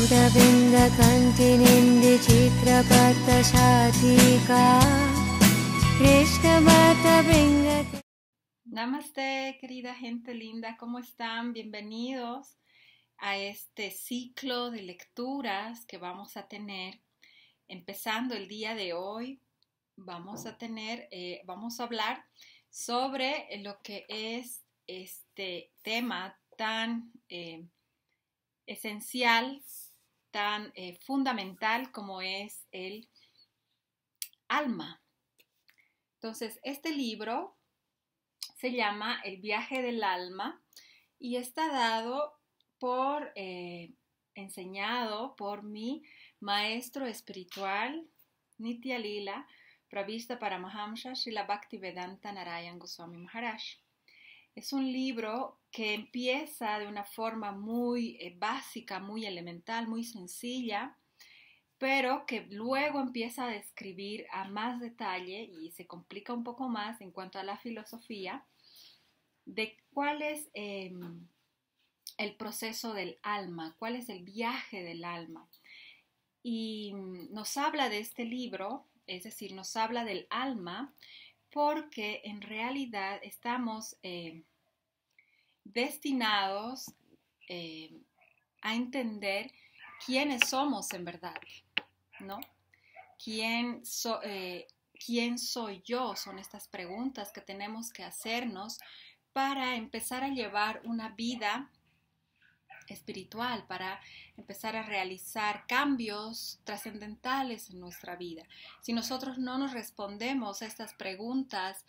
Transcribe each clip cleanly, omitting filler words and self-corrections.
Udavindakantinindi Chitrapatashatika Krishna Bhatta Vingate. Namaste, querida gente linda, ¿cómo están? Bienvenidos a este ciclo de lecturas que vamos a tener. Empezando el día de hoy, vamos a hablar sobre lo que es este tema tan esencial, tan fundamental como es el alma. Entonces, este libro se llama El viaje del alma y está dado enseñado por mi maestro espiritual, Nitya Lila Pravishta Paramahamsa Srila Bhaktivedanta Narayan Goswami Maharaj. Es un libro que empieza de una forma muy básica, muy elemental, muy sencilla, pero que luego empieza a describir a más detalle y se complica un poco más en cuanto a la filosofía de cuál es el proceso del alma, cuál es el viaje del alma. Y nos habla de este libro, es decir, nos habla del alma, porque en realidad estamos destinados a entender quiénes somos en verdad, ¿no? ¿Quién soy yo? Son estas preguntas que tenemos que hacernos para empezar a llevar una vida espiritual, para empezar a realizar cambios trascendentales en nuestra vida. Si nosotros no nos respondemos a estas preguntas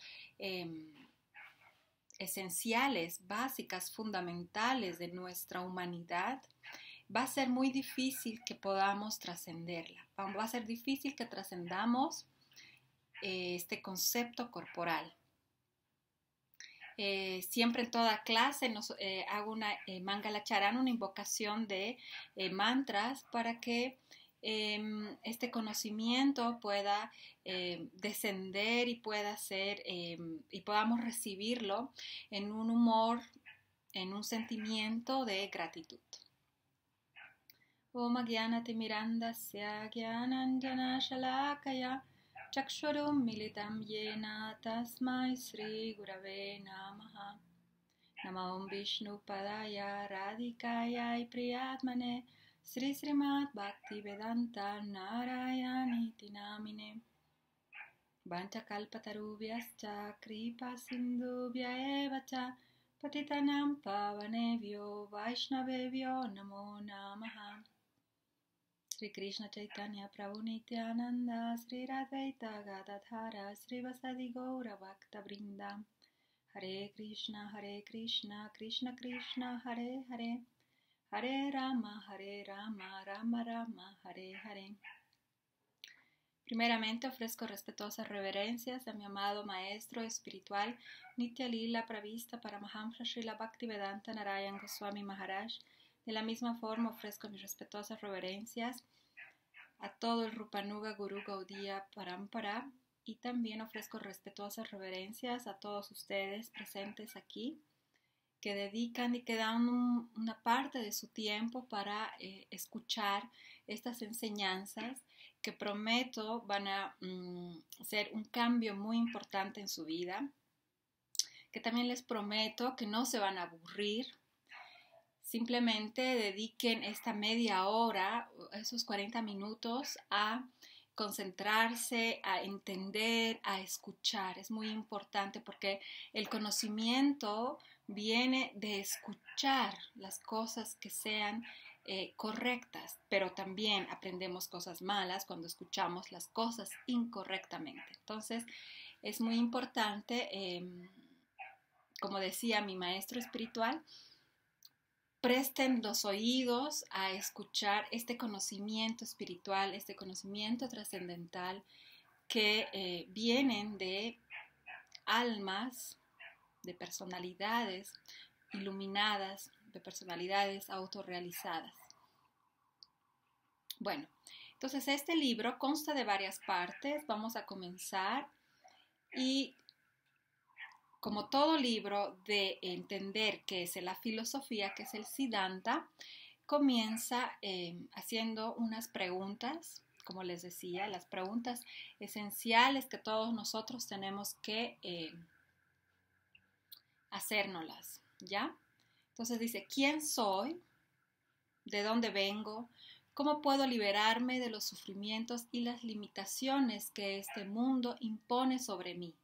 esenciales, básicas, fundamentales de nuestra humanidad, va a ser muy difícil que podamos trascenderla. Va a ser difícil que trascendamos este concepto corporal. Siempre en toda clase hago una Mangala Charan, una invocación de mantras para que este conocimiento pueda descender y pueda ser y podamos recibirlo en un humor, en un sentimiento de gratitud. Om Agyanatimirandasya Gyananjana Shalakaya Chakshurum Militam Yena Tasmai Sri Gurave Namaha. Nama Om Vishnu Padaya Radhikaya Priyatmane Sri Srimad Bhaktivedanta Narayani Tinamine. Vanchakalpatarubhyascha Kripa Sindhubhya evacha Patitanam Pavanebhyo Vaishnavebhyo Namo Namaha. Sri Krishna Chaitanya Prabhu Nityananda Sri Radvaita Gadadhara Sri Vasadi Gaura Bhakta Vrinda. Hare Krishna Krishna Krishna Hare Hare Hare Rama Rama Rama Hare Hare. Primeramente ofrezco respetuosas reverencias a mi amado maestro espiritual Nitya Lila Pravishta Paramahamsa Srila Bhaktivedanta Narayan Goswami Maharaj. De la misma forma ofrezco mis respetuosas reverencias a todo el Rupanuga Guru Gaudiya Parampara y también ofrezco respetuosas reverencias a todos ustedes presentes aquí que dedican y que dan una parte de su tiempo para escuchar estas enseñanzas que prometo van a ser un cambio muy importante en su vida, que también les prometo que no se van a aburrir. Simplemente dediquen esta media hora, esos 40 minutos a concentrarse, a entender, a escuchar. Es muy importante porque el conocimiento viene de escuchar las cosas que sean correctas, pero también aprendemos cosas malas cuando escuchamos las cosas incorrectamente. Entonces, es muy importante, como decía mi maestro espiritual, presten los oídos a escuchar este conocimiento espiritual, este conocimiento trascendental que vienen de almas, de personalidades iluminadas, de personalidades autorrealizadas. Bueno, entonces este libro consta de varias partes. Vamos a comenzar y como todo libro de entender qué es la filosofía, qué es el Siddhanta, comienza haciendo unas preguntas, como les decía, las preguntas esenciales que todos nosotros tenemos que hacérnoslas, ¿ya? Entonces dice, ¿quién soy? ¿De dónde vengo? ¿Cómo puedo liberarme de los sufrimientos y las limitaciones que este mundo impone sobre mí?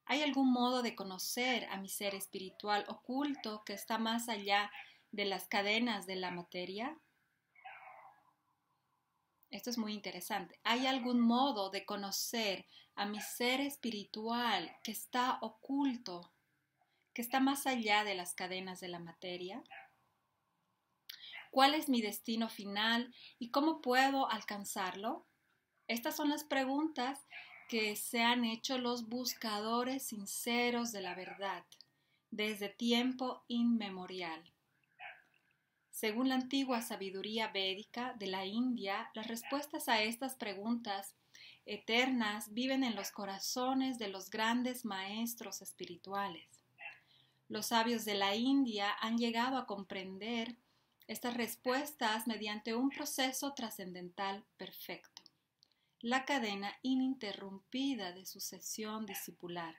¿Hay algún modo de conocer a mi ser espiritual oculto que está más allá de las cadenas de la materia? Esto es muy interesante. ¿Hay algún modo de conocer a mi ser espiritual que está oculto, que está más allá de las cadenas de la materia? ¿Cuál es mi destino final y cómo puedo alcanzarlo? Estas son las preguntas que se han hecho los buscadores sinceros de la verdad desde tiempo inmemorial. Según la antigua sabiduría védica de la India, las respuestas a estas preguntas eternas viven en los corazones de los grandes maestros espirituales. Los sabios de la India han llegado a comprender estas respuestas mediante un proceso trascendental perfecto, la cadena ininterrumpida de sucesión discipular.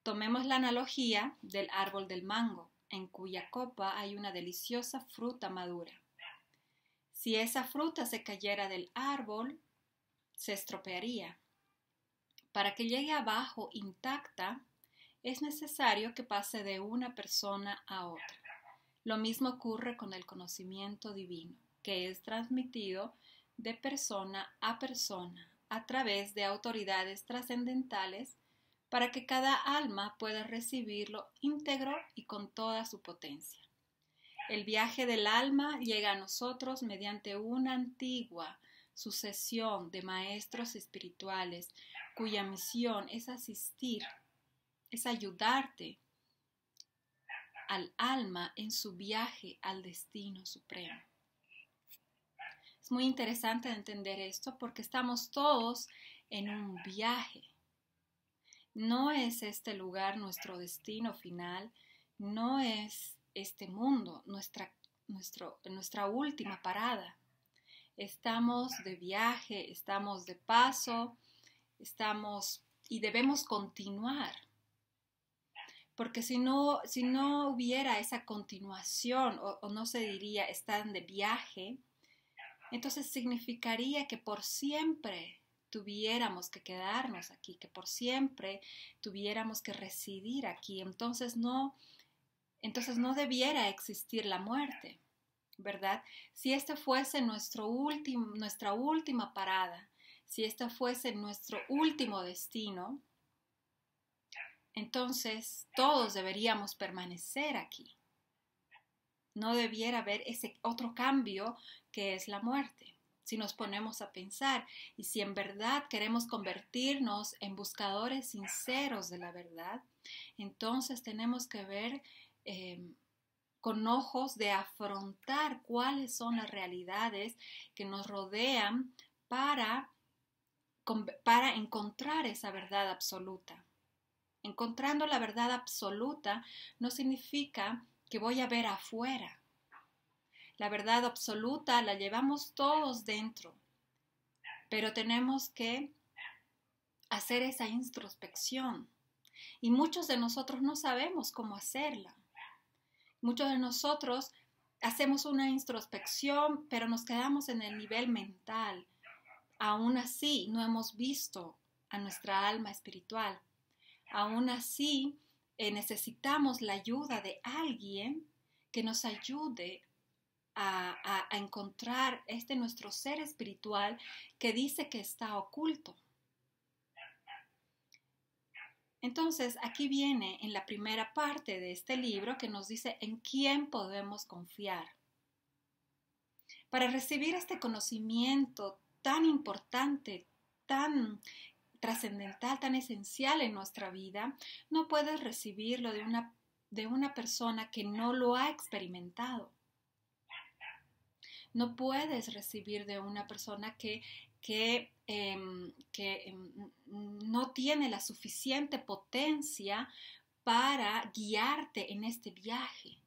Tomemos la analogía del árbol del mango, en cuya copa hay una deliciosa fruta madura. Si esa fruta se cayera del árbol, se estropearía. Para que llegue abajo intacta, es necesario que pase de una persona a otra. Lo mismo ocurre con el conocimiento divino, que es transmitido de persona a través de autoridades trascendentales para que cada alma pueda recibirlo íntegro y con toda su potencia. El viaje del alma llega a nosotros mediante una antigua sucesión de maestros espirituales cuya misión es asistir, es ayudarte al alma en su viaje al destino supremo. Es muy interesante entender esto porque estamos todos en un viaje. No es este lugar nuestro destino final, no es este mundo nuestra última parada. Estamos de viaje, estamos de paso, y debemos continuar. Porque si no hubiera esa continuación, o no se diría están de viaje, entonces significaría que por siempre tuviéramos que quedarnos aquí, que por siempre tuviéramos que residir aquí. Entonces no debiera existir la muerte, ¿verdad? Si esta fuese nuestra última parada, si esta fuese nuestro último destino, entonces todos deberíamos permanecer aquí. No debiera haber ese otro cambio que es la muerte. Si nos ponemos a pensar y si en verdad queremos convertirnos en buscadores sinceros de la verdad, entonces tenemos que ver con ojos de afrontar cuáles son las realidades que nos rodean para encontrar esa verdad absoluta. Encontrando la verdad absoluta no significa que voy a ver afuera. La verdad absoluta la llevamos todos dentro, pero tenemos que hacer esa introspección. Y muchos de nosotros no sabemos cómo hacerla. Muchos de nosotros hacemos una introspección, pero nos quedamos en el nivel mental. Aún así, no hemos visto a nuestra alma espiritual. Aún así, necesitamos la ayuda de alguien que nos ayude a encontrar nuestro ser espiritual que dice que está oculto. Entonces, aquí viene en la primera parte de este libro que nos dice en quién podemos confiar. Para recibir este conocimiento tan importante, tan trascendental, tan esencial en nuestra vida, no puedes recibirlo de una persona que no lo ha experimentado. No puedes recibir de una persona que no tiene la suficiente potencia para guiarte en este viaje.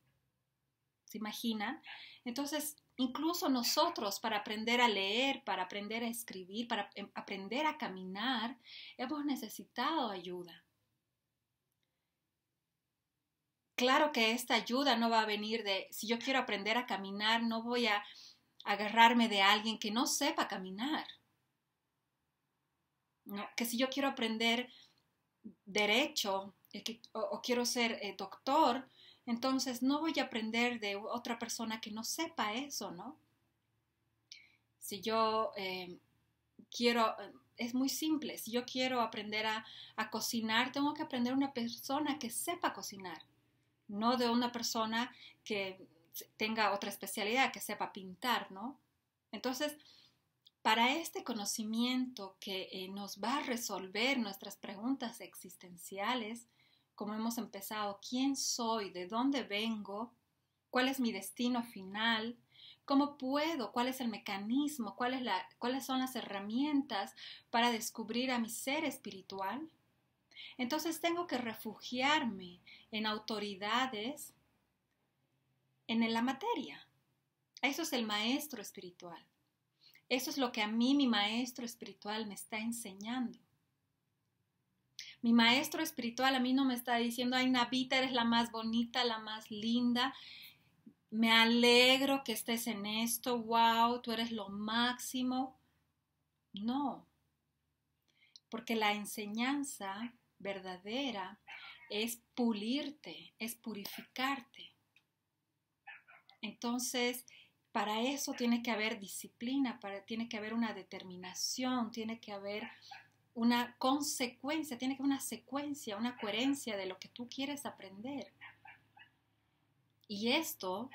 ¿Se imaginan? Entonces, incluso nosotros para aprender a leer, para aprender a escribir, para aprender a caminar, hemos necesitado ayuda. Claro que esta ayuda no va a venir si yo quiero aprender a caminar, no voy a agarrarme de alguien que no sepa caminar. ¿No? Que si yo quiero aprender derecho o quiero ser doctor, entonces no voy a aprender de otra persona que no sepa eso, ¿no? Si yo quiero, es muy simple, si yo quiero aprender a cocinar, tengo que aprender de una persona que sepa cocinar, no de una persona que tenga otra especialidad, que sepa pintar, ¿no? Entonces, para este conocimiento que nos va a resolver nuestras preguntas existenciales, como hemos empezado, ¿quién soy? ¿De dónde vengo? ¿Cuál es mi destino final? ¿Cómo puedo? ¿Cuál es el mecanismo? ¿Cuáles son las herramientas para descubrir a mi ser espiritual? Entonces tengo que refugiarme en autoridades en la materia. Eso es el maestro espiritual. Eso es lo que a mí mi maestro espiritual me está enseñando. Mi maestro espiritual a mí no me está diciendo, ay, Navita, eres la más bonita, la más linda. Me alegro que estés en esto. Wow, tú eres lo máximo. No, porque la enseñanza verdadera es pulirte, es purificarte. Entonces, para eso tiene que haber disciplina, tiene que haber una determinación, tiene que haber una consecuencia, tiene que haber una secuencia, una coherencia de lo que tú quieres aprender. Y esto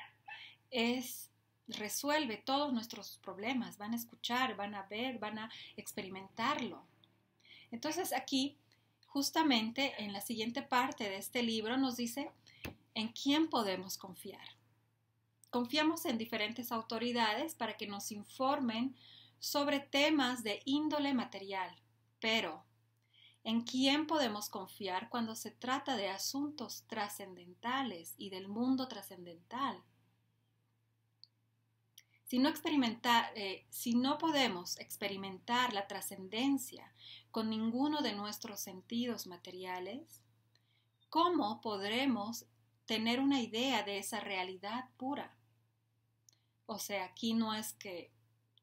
resuelve todos nuestros problemas. Van a escuchar, van a ver, van a experimentarlo. Entonces aquí, justamente en la siguiente parte de este libro nos dice en quién podemos confiar. Confiamos en diferentes autoridades para que nos informen sobre temas de índole material, pero ¿en quién podemos confiar cuando se trata de asuntos trascendentales y del mundo trascendental? Si no podemos experimentar la trascendencia con ninguno de nuestros sentidos materiales, ¿cómo podremos tener una idea de esa realidad pura? O sea, aquí no es que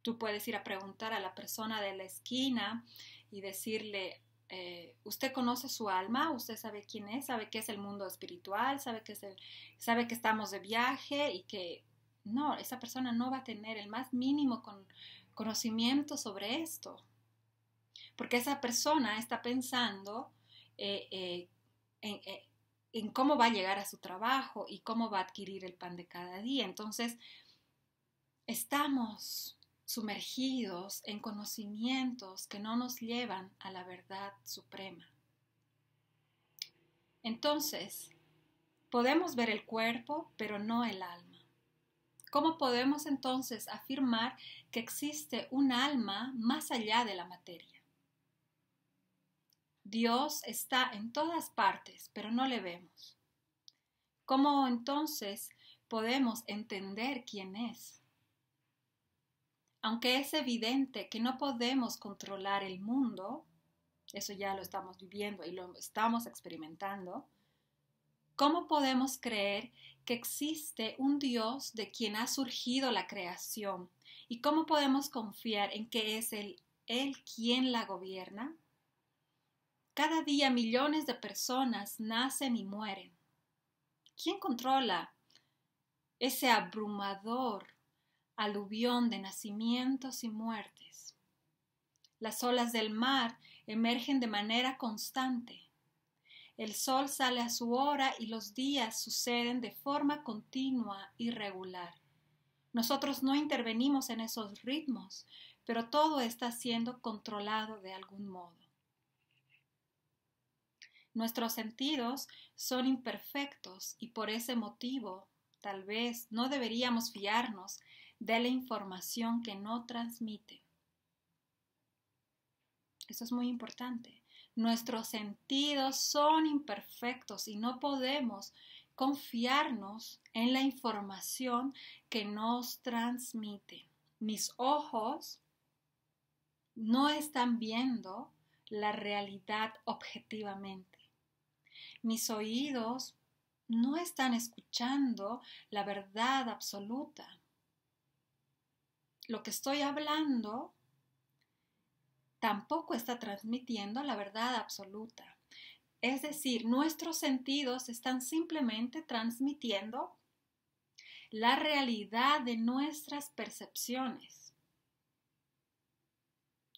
tú puedes ir a preguntar a la persona de la esquina y decirle, ¿usted conoce su alma? ¿Usted sabe quién es? ¿Sabe qué es el mundo espiritual? ¿Sabe que estamos de viaje? Y que no, esa persona no va a tener el más mínimo conocimiento sobre esto. Porque esa persona está pensando en cómo va a llegar a su trabajo y cómo va a adquirir el pan de cada día. Entonces, estamos sumergidos en conocimientos que no nos llevan a la verdad suprema. Entonces, podemos ver el cuerpo, pero no el alma. ¿Cómo podemos entonces afirmar que existe un alma más allá de la materia? Dios está en todas partes, pero no le vemos. ¿Cómo entonces podemos entender quién es? Aunque es evidente que no podemos controlar el mundo, eso ya lo estamos viviendo y lo estamos experimentando, ¿cómo podemos creer que existe un Dios de quien ha surgido la creación? ¿Y cómo podemos confiar en que es Él quien la gobierna? Cada día millones de personas nacen y mueren. ¿Quién controla ese abrumador aluvión de nacimientos y muertes? Las olas del mar emergen de manera constante. El sol sale a su hora y los días suceden de forma continua y regular. Nosotros no intervenimos en esos ritmos, pero todo está siendo controlado de algún modo. Nuestros sentidos son imperfectos y por ese motivo, tal vez, no deberíamos fiarnos de la información que no transmite. Eso es muy importante. Nuestros sentidos son imperfectos y no podemos confiarnos en la información que nos transmite. Mis ojos no están viendo la realidad objetivamente. Mis oídos no están escuchando la verdad absoluta. Lo que estoy hablando tampoco está transmitiendo la verdad absoluta. Es decir, nuestros sentidos están simplemente transmitiendo la realidad de nuestras percepciones.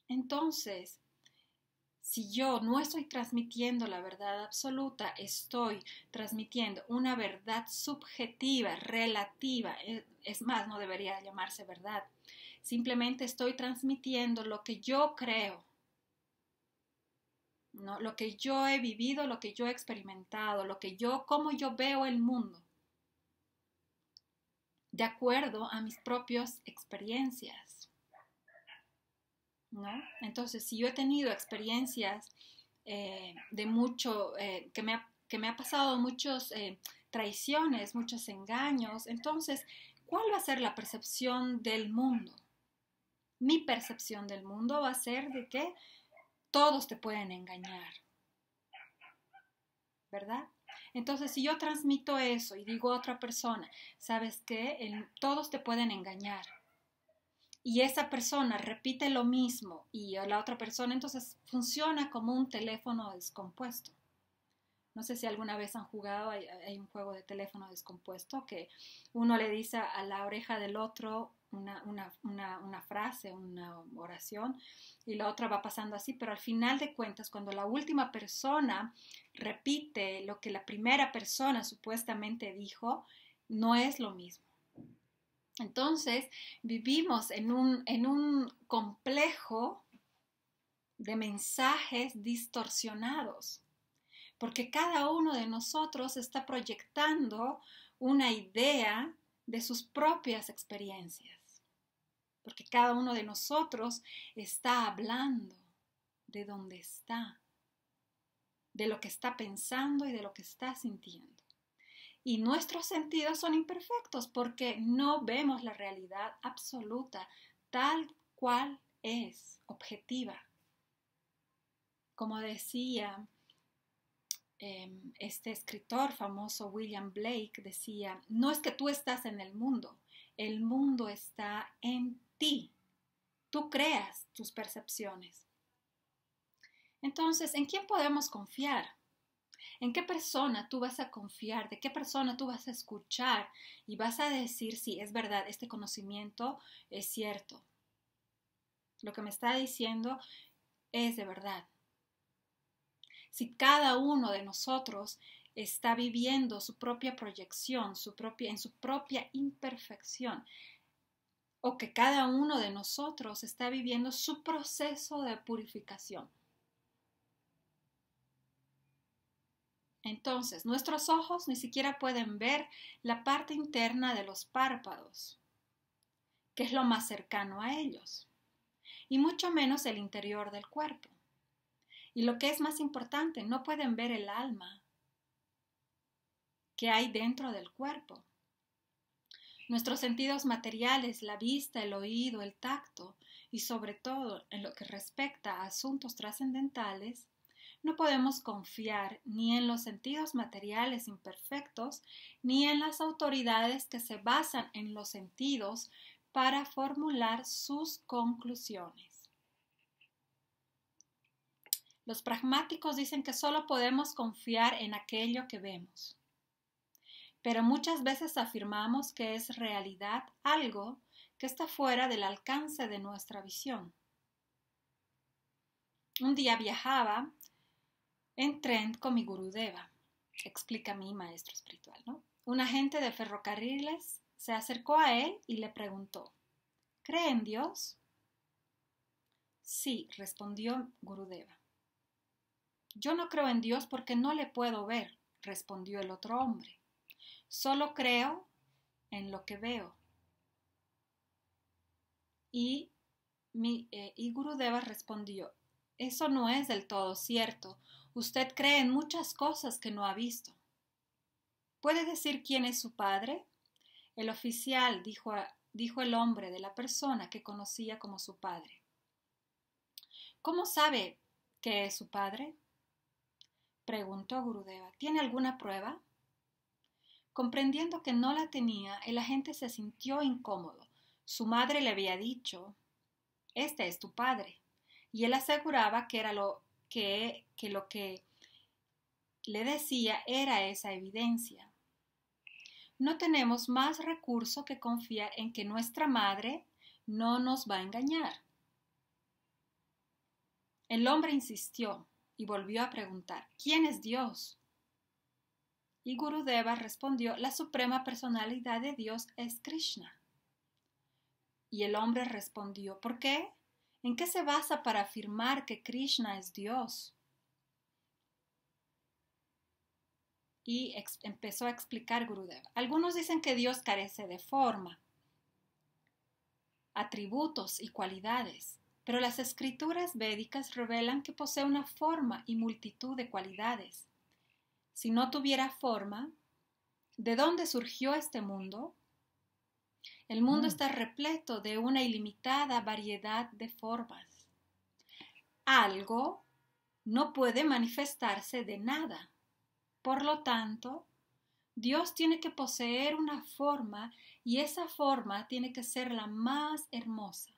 Entonces, si yo no estoy transmitiendo la verdad absoluta, estoy transmitiendo una verdad subjetiva, relativa, es más, no debería llamarse verdad. Simplemente estoy transmitiendo lo que yo creo, ¿no? Lo que yo he vivido, lo que yo he experimentado, cómo yo veo el mundo, de acuerdo a mis propias experiencias, ¿no? Entonces, si yo he tenido experiencias de mucho, que me ha pasado muchas traiciones, muchos engaños, entonces, ¿cuál va a ser la percepción del mundo? Mi percepción del mundo va a ser de que todos te pueden engañar, ¿verdad? Entonces, si yo transmito eso y digo a otra persona, ¿sabes qué? Todos te pueden engañar. Y esa persona repite lo mismo y a la otra persona, entonces funciona como un teléfono descompuesto. No sé si alguna vez han jugado, hay un juego de teléfono descompuesto que uno le dice a la oreja del otro una frase, una oración, y la otra va pasando así, pero al final de cuentas, cuando la última persona repite lo que la primera persona supuestamente dijo, no es lo mismo. Entonces, vivimos en un complejo de mensajes distorsionados, porque cada uno de nosotros está proyectando una idea de sus propias experiencias, porque cada uno de nosotros está hablando de dónde está, de lo que está pensando y de lo que está sintiendo. Y nuestros sentidos son imperfectos porque no vemos la realidad absoluta tal cual es, objetiva. Como decía este escritor famoso William Blake, decía, no es que tú estás en el mundo está en ti. Tú creas tus percepciones. Entonces, ¿en quién podemos confiar? ¿En qué persona tú vas a confiar? ¿De qué persona tú vas a escuchar? Y vas a decir, sí, es verdad, este conocimiento es cierto. Lo que me está diciendo es de verdad. Si cada uno de nosotros está viviendo su propia proyección, en su propia imperfección, o que cada uno de nosotros está viviendo su proceso de purificación. Entonces, nuestros ojos ni siquiera pueden ver la parte interna de los párpados, que es lo más cercano a ellos, y mucho menos el interior del cuerpo. Y lo que es más importante, no pueden ver el alma que hay dentro del cuerpo. Nuestros sentidos materiales, la vista, el oído, el tacto, y sobre todo en lo que respecta a asuntos trascendentales, no podemos confiar ni en los sentidos materiales imperfectos, ni en las autoridades que se basan en los sentidos para formular sus conclusiones. Los pragmáticos dicen que solo podemos confiar en aquello que vemos, pero muchas veces afirmamos que es realidad algo que está fuera del alcance de nuestra visión. Un día viajaba en tren con mi Gurudeva, explica mi maestro espiritual, ¿no? Un agente de ferrocarriles se acercó a él y le preguntó, ¿cree en Dios? Sí, respondió Gurudeva. Yo no creo en Dios porque no le puedo ver, respondió el otro hombre. Solo creo en lo que veo. Y Gurudeva respondió, eso no es del todo cierto. Usted cree en muchas cosas que no ha visto. ¿Puede decir quién es su padre? El oficial dijo el hombre de la persona que conocía como su padre. ¿Cómo sabe que es su padre? Preguntó Gurudeva. ¿Tiene alguna prueba? Comprendiendo que no la tenía, el agente se sintió incómodo. Su madre le había dicho, este es tu padre, y él aseguraba que era lo que le decía era esa evidencia. No tenemos más recurso que confiar en que nuestra madre no nos va a engañar. El hombre insistió y volvió a preguntar, ¿quién es Dios? Y Gurudeva respondió, la suprema personalidad de Dios es Krishna. Y el hombre respondió, ¿por qué? ¿En qué se basa para afirmar que Krishna es Dios? Y empezó a explicar Gurudeva. Algunos dicen que Dios carece de forma, atributos y cualidades, pero las escrituras védicas revelan que posee una forma y multitud de cualidades. Si no tuviera forma, ¿de dónde surgió este mundo? El mundo está repleto de una ilimitada variedad de formas. Algo no puede manifestarse de nada. Por lo tanto, Dios tiene que poseer una forma y esa forma tiene que ser la más hermosa.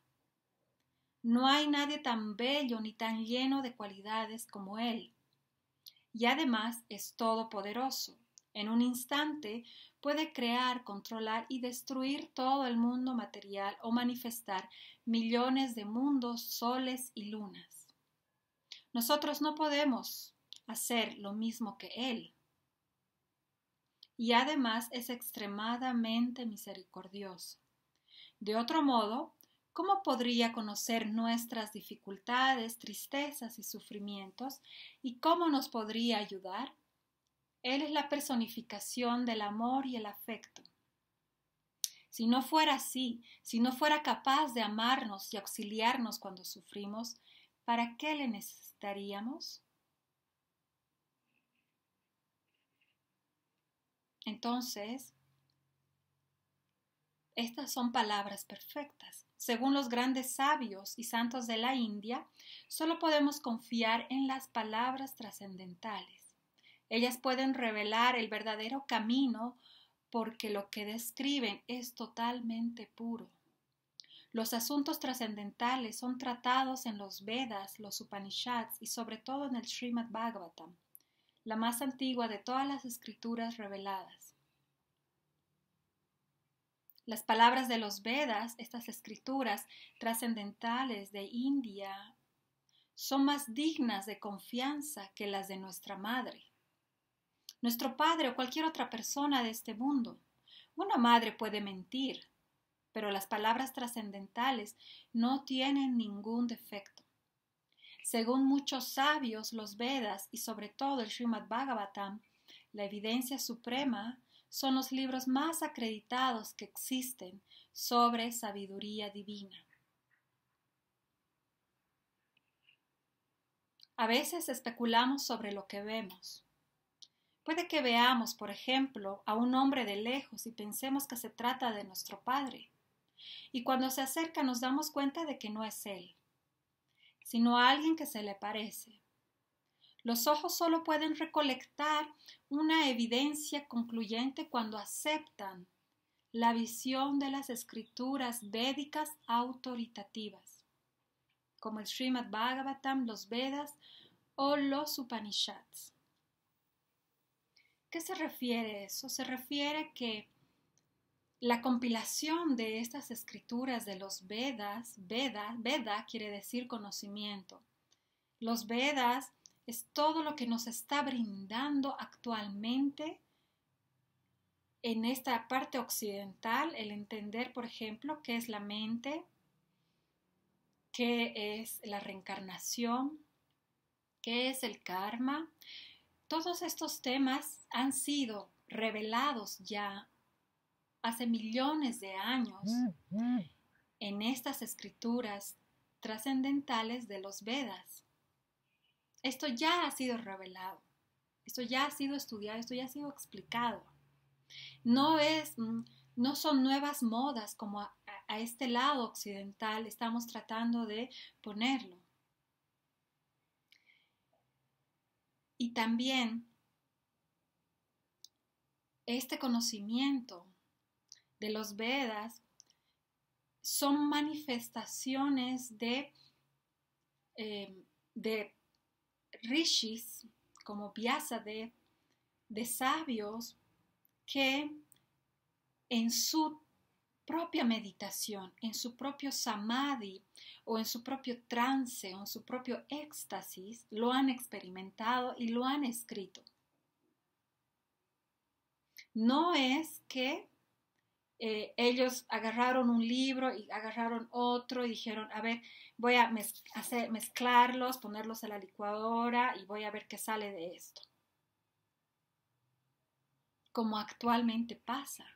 No hay nadie tan bello ni tan lleno de cualidades como Él. Y además es todopoderoso. En un instante puede crear, controlar y destruir todo el mundo material o manifestar millones de mundos, soles y lunas. Nosotros no podemos hacer lo mismo que Él. Y además es extremadamente misericordioso. De otro modo, ¿cómo podría conocer nuestras dificultades, tristezas y sufrimientos? ¿Y cómo nos podría ayudar? Él es la personificación del amor y el afecto. Si no fuera así, si no fuera capaz de amarnos y auxiliarnos cuando sufrimos, ¿para qué le necesitaríamos? Entonces, estas son palabras perfectas. Según los grandes sabios y santos de la India, solo podemos confiar en las palabras trascendentales. Ellas pueden revelar el verdadero camino porque lo que describen es totalmente puro. Los asuntos trascendentales son tratados en los Vedas, los Upanishads y sobre todo en el Srimad Bhagavatam, la más antigua de todas las escrituras reveladas. Las palabras de los Vedas, estas escrituras trascendentales de India, son más dignas de confianza que las de nuestra madre. Nuestro padre o cualquier otra persona de este mundo. Una madre puede mentir, pero las palabras trascendentales no tienen ningún defecto. Según muchos sabios, los Vedas y sobre todo el Srimad Bhagavatam, la evidencia suprema, son los libros más acreditados que existen sobre sabiduría divina. A veces especulamos sobre lo que vemos. Puede que veamos, por ejemplo, a un hombre de lejos y pensemos que se trata de nuestro padre. Y cuando se acerca nos damos cuenta de que no es él, sino a alguien que se le parece. Los ojos solo pueden recolectar una evidencia concluyente cuando aceptan la visión de las escrituras védicas autoritativas, como el Srimad Bhagavatam, los Vedas o los Upanishads. ¿Qué se refiere a eso? Se refiere que la compilación de estas escrituras de los Vedas, Veda quiere decir conocimiento. Los Vedas es todo lo que nos está brindando actualmente en esta parte occidental, el entender, por ejemplo, qué es la mente, qué es la reencarnación, qué es el karma. Todos estos temas han sido revelados ya hace millones de años en estas escrituras trascendentales de los Vedas. Esto ya ha sido revelado, esto ya ha sido estudiado, esto ya ha sido explicado. No son nuevas modas como a este lado occidental estamos tratando de ponerlo. Y también este conocimiento de los Vedas son manifestaciones de rishis como Vyasa, de sabios que en su propia meditación, en su propio samadhi o en su propio trance o en su propio éxtasis lo han experimentado y lo han escrito. No es que ellos agarraron un libro y agarraron otro y dijeron, a ver, voy a mezclarlos, ponerlos a la licuadora y voy a ver qué sale de esto. Como actualmente pasa.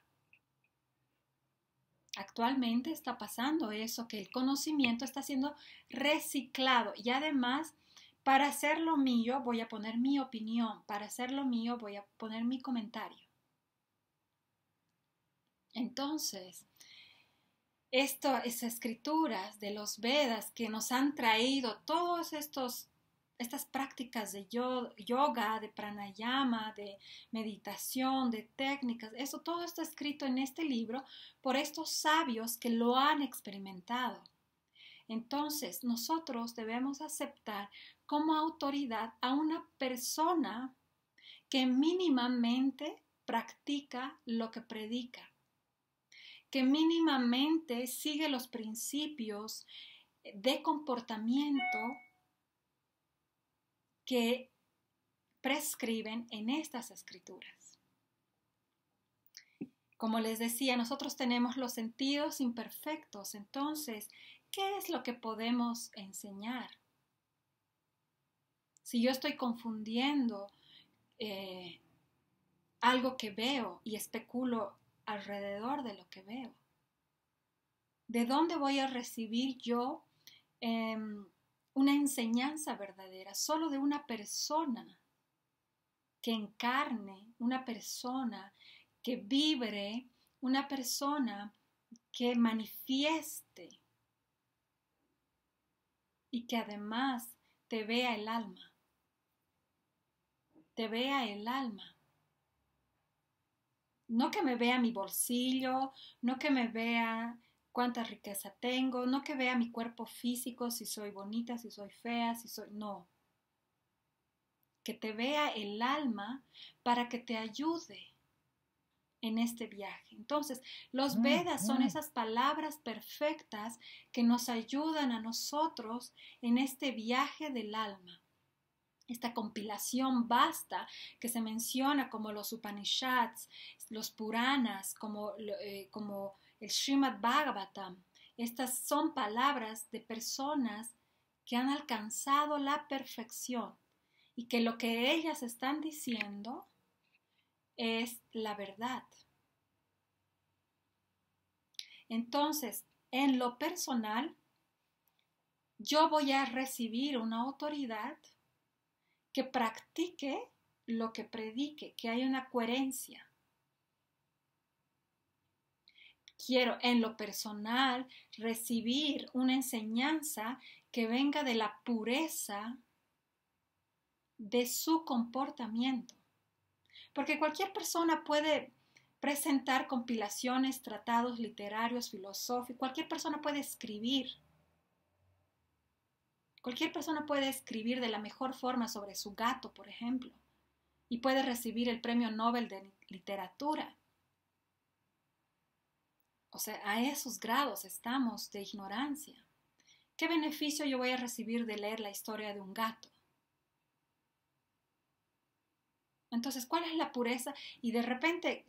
Actualmente está pasando eso, que el conocimiento está siendo reciclado y además para hacerlo mío voy a poner mi opinión, para hacerlo mío voy a poner mi comentario. Entonces, estas escrituras de los Vedas que nos han traído todas estas prácticas de yoga, de pranayama, de meditación, de técnicas, todo está escrito en este libro por estos sabios que lo han experimentado. Entonces, nosotros debemos aceptar como autoridad a una persona que mínimamente practica lo que predica, que mínimamente sigue los principios de comportamiento que prescriben en estas escrituras. Como les decía, nosotros tenemos los sentidos imperfectos, entonces, ¿qué es lo que podemos enseñar? Si yo estoy confundiendo algo que veo y especulo alrededor de lo que veo, ¿de dónde voy a recibir yo una enseñanza verdadera? Solo de una persona que encarne, una persona que vibre, una persona que manifieste y que además te vea el alma. Te vea el alma. No que me vea mi bolsillo, no que me vea cuánta riqueza tengo, no que vea mi cuerpo físico, si soy bonita, si soy fea, no. Que te vea el alma para que te ayude en este viaje. Entonces, los Vedas son esas palabras perfectas que nos ayudan a nosotros en este viaje del alma. Esta compilación vasta que se menciona como los Upanishads, los Puranas, como el Srimad Bhagavatam. Estas son palabras de personas que han alcanzado la perfección y que lo que ellas están diciendo es la verdad. Entonces, en lo personal, yo voy a recibir una autoridad que practique lo que predique, que haya una coherencia. Quiero en lo personal recibir una enseñanza que venga de la pureza de su comportamiento. Porque cualquier persona puede presentar compilaciones, tratados literarios, filosóficos, cualquier persona puede escribir. Cualquier persona puede escribir de la mejor forma sobre su gato, por ejemplo, y puede recibir el Premio Nobel de Literatura. O sea, a esos grados estamos de ignorancia. ¿Qué beneficio yo voy a recibir de leer la historia de un gato? Entonces, ¿cuál es la pureza? Y de repente,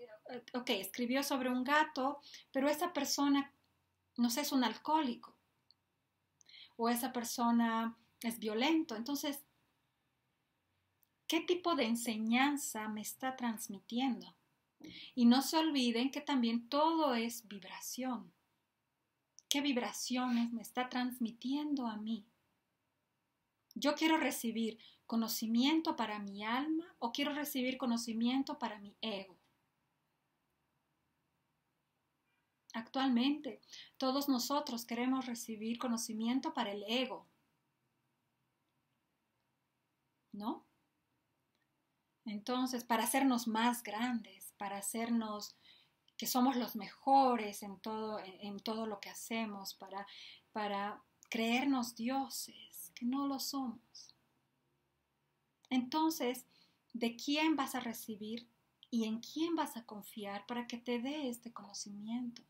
ok, escribió sobre un gato, pero esa persona, no sé, es un alcohólico. O esa persona es violento. Entonces, ¿qué tipo de enseñanza me está transmitiendo? Y no se olviden que también todo es vibración. ¿Qué vibraciones me está transmitiendo a mí? ¿Yo quiero recibir conocimiento para mi alma o quiero recibir conocimiento para mi ego? Actualmente, todos nosotros queremos recibir conocimiento para el ego, ¿no? Entonces, para hacernos más grandes, para hacernos que somos los mejores en todo lo que hacemos, para creernos dioses, que no lo somos. Entonces, ¿de quién vas a recibir y en quién vas a confiar para que te dé este conocimiento?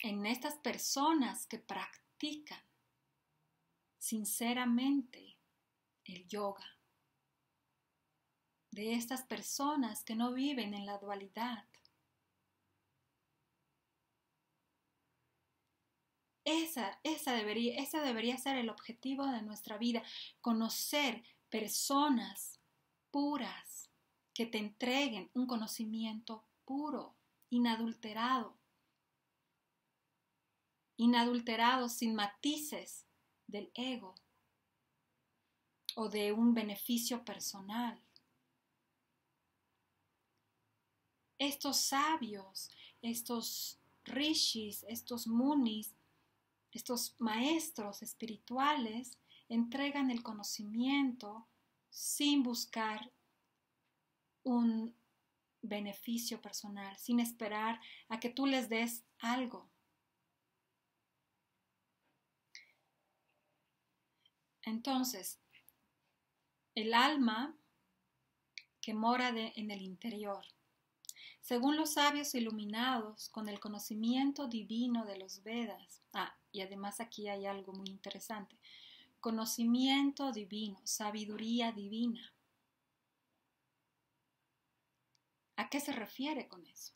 En estas personas que practican sinceramente el yoga, de estas personas que no viven en la dualidad. Ese debería ser el objetivo de nuestra vida, conocer personas puras que te entreguen un conocimiento puro, inadulterado sin matices del ego o de un beneficio personal. Estos sabios, estos rishis, estos munis, estos maestros espirituales entregan el conocimiento sin buscar un beneficio personal, sin esperar a que tú les des algo. Entonces, el alma que mora en el interior, según los sabios iluminados con el conocimiento divino de los Vedas. Y además aquí hay algo muy interesante. Conocimiento divino, sabiduría divina. ¿A qué se refiere con eso?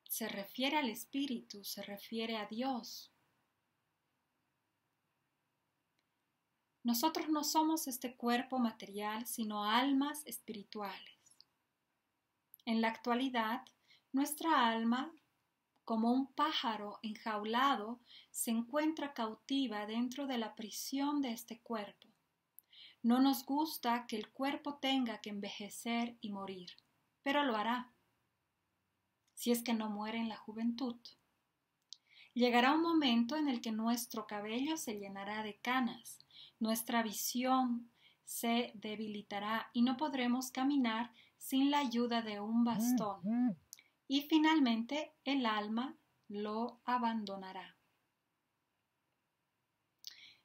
Se refiere al espíritu, se refiere a Dios. Nosotros no somos este cuerpo material, sino almas espirituales. En la actualidad, nuestra alma, como un pájaro enjaulado, se encuentra cautiva dentro de la prisión de este cuerpo. No nos gusta que el cuerpo tenga que envejecer y morir, pero lo hará, si es que no muere en la juventud. Llegará un momento en el que nuestro cabello se llenará de canas, nuestra visión se debilitará y no podremos caminar sin la ayuda de un bastón. Y finalmente el alma lo abandonará.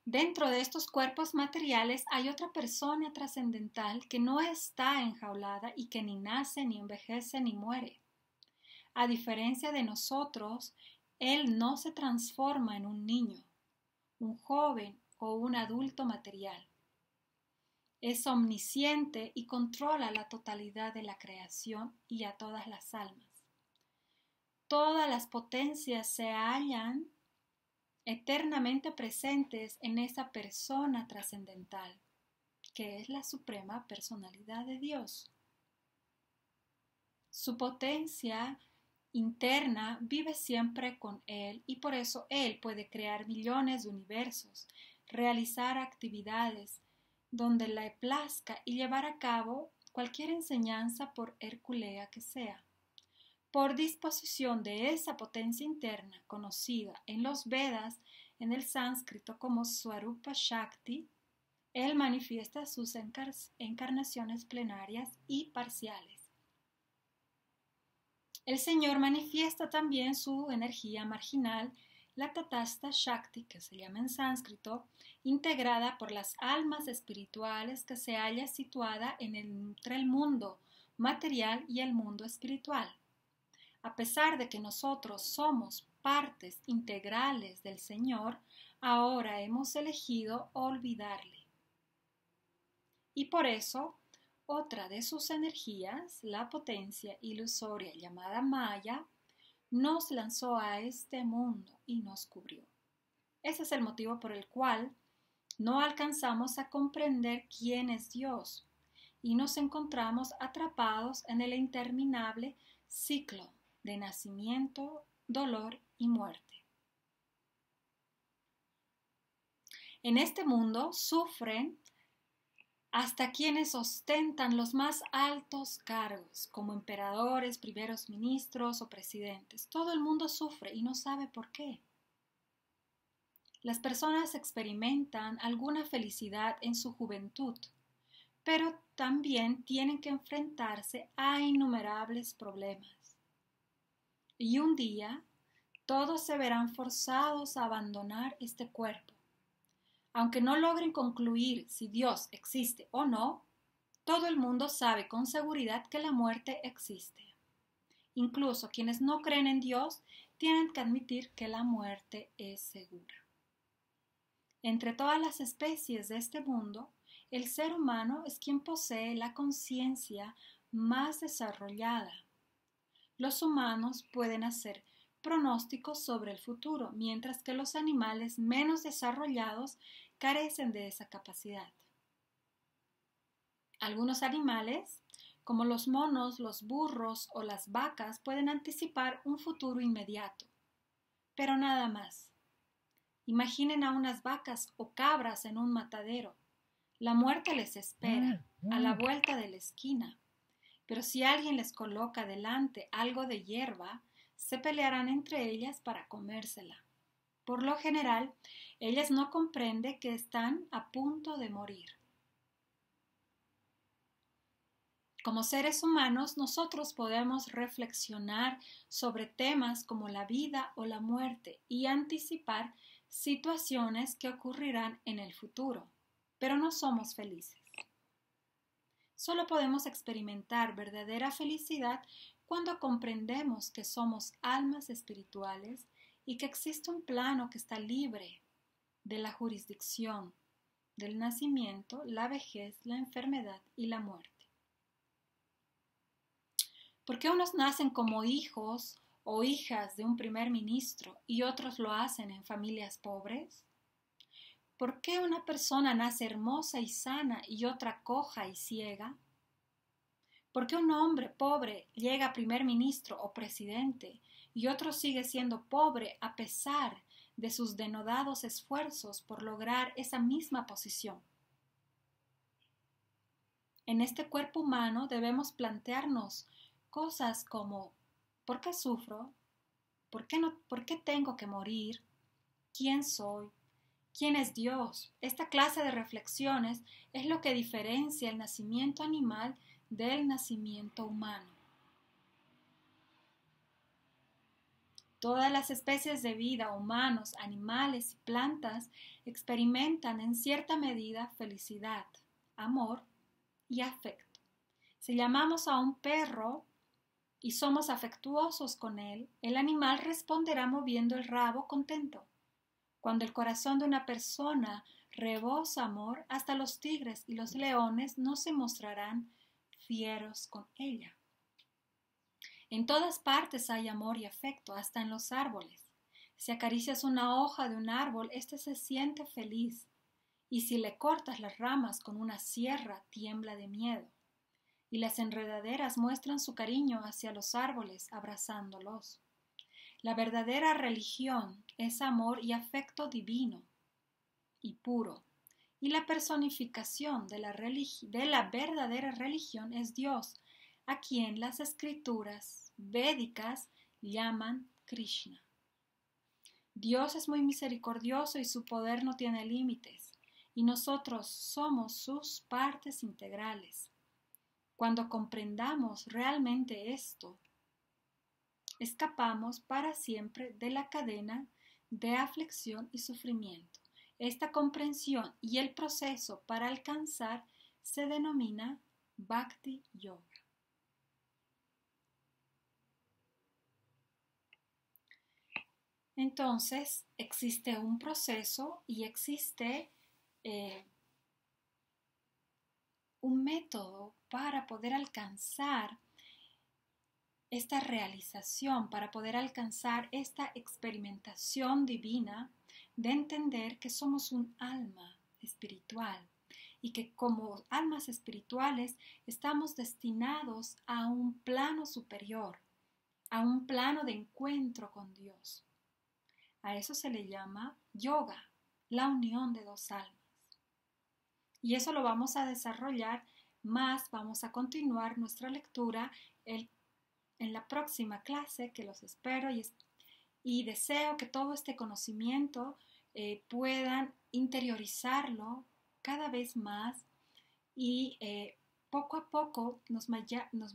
Dentro de estos cuerpos materiales hay otra persona trascendental que no está enjaulada y que ni nace, ni envejece, ni muere. A diferencia de nosotros, él no se transforma en un niño, un joven o un adulto material. Es omnisciente y controla la totalidad de la creación y a todas las almas. Todas las potencias se hallan eternamente presentes en esa persona trascendental, que es la suprema personalidad de Dios. Su potencia interna vive siempre con él y por eso él puede crear millones de universos, realizar actividades donde le plazca y llevar a cabo cualquier enseñanza por hercúlea que sea. Por disposición de esa potencia interna conocida en los Vedas, en el sánscrito como Swarupa Shakti, él manifiesta sus encarnaciones plenarias y parciales. El Señor manifiesta también su energía marginal, la Tatastha Shakti, que se llama en sánscrito, integrada por las almas espirituales que se halla situada entre el mundo material y el mundo espiritual. A pesar de que nosotros somos partes integrales del Señor, ahora hemos elegido olvidarle. Y por eso, otra de sus energías, la potencia ilusoria llamada Maya, nos lanzó a este mundo y nos cubrió. Ese es el motivo por el cual no alcanzamos a comprender quién es Dios y nos encontramos atrapados en el interminable ciclo de nacimiento, dolor y muerte. En este mundo sufren hasta quienes ostentan los más altos cargos, como emperadores, primeros ministros o presidentes. Todo el mundo sufre y no sabe por qué. Las personas experimentan alguna felicidad en su juventud, pero también tienen que enfrentarse a innumerables problemas. Y un día, todos se verán forzados a abandonar este cuerpo. Aunque no logren concluir si Dios existe o no, todo el mundo sabe con seguridad que la muerte existe. Incluso quienes no creen en Dios tienen que admitir que la muerte es segura. Entre todas las especies de este mundo, el ser humano es quien posee la conciencia más desarrollada. Los humanos pueden hacer pronósticos sobre el futuro, mientras que los animales menos desarrollados carecen de esa capacidad. Algunos animales, como los monos, los burros o las vacas, pueden anticipar un futuro inmediato, pero nada más. Imaginen a unas vacas o cabras en un matadero. La muerte les espera a la vuelta de la esquina, pero si alguien les coloca delante algo de hierba, se pelearán entre ellas para comérsela. Por lo general, ellas no comprenden que están a punto de morir. Como seres humanos, nosotros podemos reflexionar sobre temas como la vida o la muerte y anticipar situaciones que ocurrirán en el futuro, pero no somos felices. Solo podemos experimentar verdadera felicidad cuando comprendemos que somos almas espirituales y que existe un plano que está libre de la jurisdicción del nacimiento, la vejez, la enfermedad y la muerte. ¿Por qué unos nacen como hijos o hijas de un primer ministro y otros lo hacen en familias pobres? ¿Por qué una persona nace hermosa y sana y otra coja y ciega? ¿Por qué un hombre pobre llega a primer ministro o presidente y otro sigue siendo pobre a pesar de sus denodados esfuerzos por lograr esa misma posición? En este cuerpo humano debemos plantearnos cosas como ¿por qué sufro? ¿Por qué tengo que morir? ¿Quién soy? ¿Quién es Dios? Esta clase de reflexiones es lo que diferencia el nacimiento animal del nacimiento humano. Todas las especies de vida, humanos, animales y plantas, experimentan en cierta medida felicidad, amor y afecto. Si llamamos a un perro y somos afectuosos con él, el animal responderá moviendo el rabo contento. Cuando el corazón de una persona rebosa amor, hasta los tigres y los leones no se mostrarán fieros con ella. En todas partes hay amor y afecto, hasta en los árboles. Si acaricias una hoja de un árbol, éste se siente feliz, y si le cortas las ramas con una sierra, tiembla de miedo. Y las enredaderas muestran su cariño hacia los árboles, abrazándolos. La verdadera religión es amor y afecto divino y puro, y la personificación de la verdadera religión es Dios, a quien las escrituras védicas llaman Krishna. Dios es muy misericordioso y su poder no tiene límites, y nosotros somos sus partes integrales. Cuando comprendamos realmente esto, escapamos para siempre de la cadena de aflicción y sufrimiento. Esta comprensión y el proceso para alcanzar se denomina Bhakti Yoga. Entonces, existe un proceso y existe un método para poder alcanzar esta realización, para poder alcanzar esta experimentación divina de entender que somos un alma espiritual y que como almas espirituales estamos destinados a un plano superior, a un plano de encuentro con Dios. A eso se le llama yoga, la unión de dos almas. Y eso lo vamos a desarrollar más, vamos a continuar nuestra lectura en la próxima clase, que los espero y deseo que todo este conocimiento puedan interiorizarlo cada vez más y poco a poco nos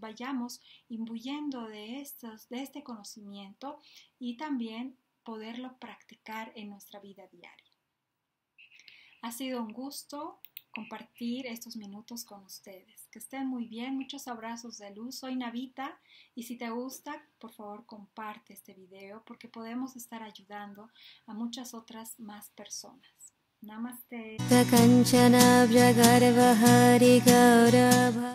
vayamos imbuyendo de este conocimiento y también poderlo practicar en nuestra vida diaria. Ha sido un gusto compartir estos minutos con ustedes. Que estén muy bien, muchos abrazos de luz. Soy Navita y si te gusta, por favor comparte este video porque podemos estar ayudando a muchas otras más personas. Namaste. Kanchana Vyagarvahari Gaurabha